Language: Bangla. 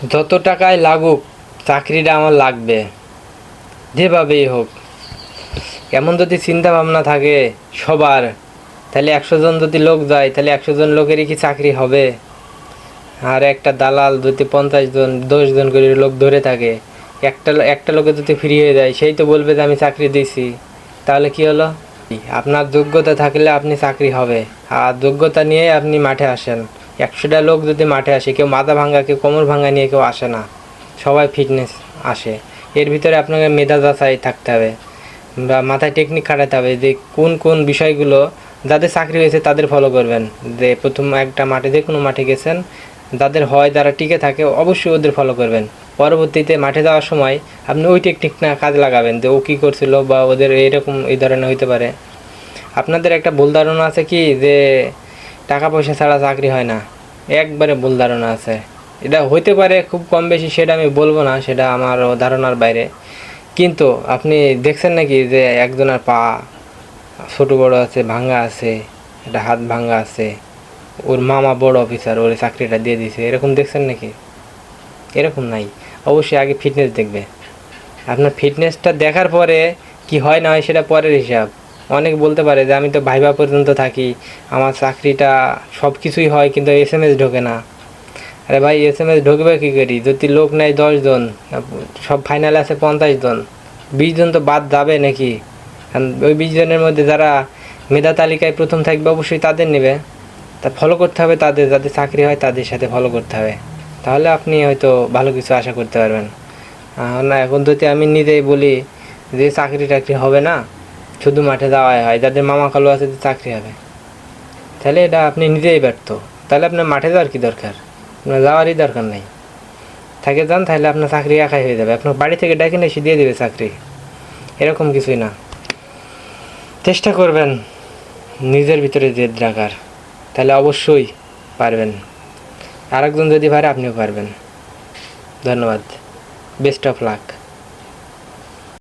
যত টাকাই লাগুক চাকরিটা আমার লাগবে, যেভাবেই হোক। এমন যদি চিন্তা ভাবনা থাকে সবার, তাহলে 100 জন যদি লোক যায়, তাহলে 100 জন লোকেরই কি চাকরি হবে? আর একটা দালাল যদি 50 জন 10 জন করে লোক ধরে থাকে, একটা লোকে যদি ফ্রি হয়ে যায়, সেই তো বলবে যে আমি চাকরি দিছি। তাহলে কি হলো? আপনার যোগ্যতা থাকলে আপনি চাকরি হবে। আর যোগ্যতা নিয়ে আপনি মাঠে আসেন। 100টা লোক যদি মাঠে আসে, কেউ মাথা ভাঙা, কেউ কোমর ভাঙা নিয়ে কেউ আসে না, সবাই ফিটনেস আসে। এর ভিতরে আপনাকে মেধা যাচাই থাকতে হবে বা মাথায় টেকনিক খাটাতে হবে যে কোন কোন বিষয়গুলো, যাদের চাকরি হয়েছে তাদের ফলো করবেন। যে প্রথম একটা মাঠে, যে কোনো মাঠে গেছেন, যাদের হয়, যারা টিকে থাকে, অবশ্যই ওদের ফলো করবেন। পরবর্তীতে মাঠে যাওয়ার সময় আপনি ওই টেকনিক না কাজে লাগাবেন যে ও কী করছিল বা ওদের এরকম এই ধরনের হইতে পারে। আপনাদের একটা ভুল ধারণা আছে কি যে টাকা পয়সা ছাড়া চাকরি হয় না, একবারে ভুল ধারণা আছে। এটা হইতে পারে খুব কম বেশি, সেটা আমি বলবো না, সেটা আমার ধারণার বাইরে। কিন্তু আপনি দেখছেন নাকি যে একজনের পা ছোটো বড়ো আছে, ভাঙা আছে, একটা হাত ভাঙা আছে, ওর মামা বড় অফিসার, ওর চাকরিটা দিয়ে দিছে, এরকম দেখছেন নাকি? এরকম নাই। অবশ্যই আগে ফিটনেস দেখবে। আপনার ফিটনেসটা দেখার পরে কি হয় না হয় সেটা পরের হিসাব। অনেক বলতে পারে যে আমি তো ভাইবা পর্যন্ত থাকি, আমার চাকরিটা সব কিছুই হয় কিন্তু SMS ঢোকে না। আরে ভাই, SMS ঢুকবে কী করি যদি লোক নেয় 10 জন, সব ফাইনালে আছে 50 জন, 20 জন তো বাদ যাবে নাকি? কারণ ওই 20 জনের মধ্যে যারা মেধা তালিকায় প্রথম থাকবে অবশ্যই তাদের নেবে। তা ফলো করতে হবে তাদের, যাদের চাকরি হয় তাদের সাথে ফলো করতে হবে। তাহলে আপনি হয়তো ভালো কিছু আশা করতে পারবেন। না, এখন যদি আমি নিজেই বলি যে চাকরি টাকরি হবে না, শুধু মাঠে যাওয়াই হয়, যাদের মামা খালু আছে যে চাকরি হবে, তাহলে এটা আপনি নিজেই ব্যর্থ। তাহলে আপনার মাঠে যাওয়ার কি দরকার? আপনার যাওয়ারই দরকার নেই। থেকে যান, তাহলে আপনার চাকরি একাই হয়ে যাবে। আপনার বাড়ি থেকে ডেকে এসে দিয়ে দেবে চাকরি, এরকম কিছুই না। চেষ্টা করবেন নিজের ভিতরে জেদ রাখার, তাহলে অবশ্যই পারবেন। আরেকজন যদি পারে আপনিও পারবেন। ধন্যবাদ। Best of luck.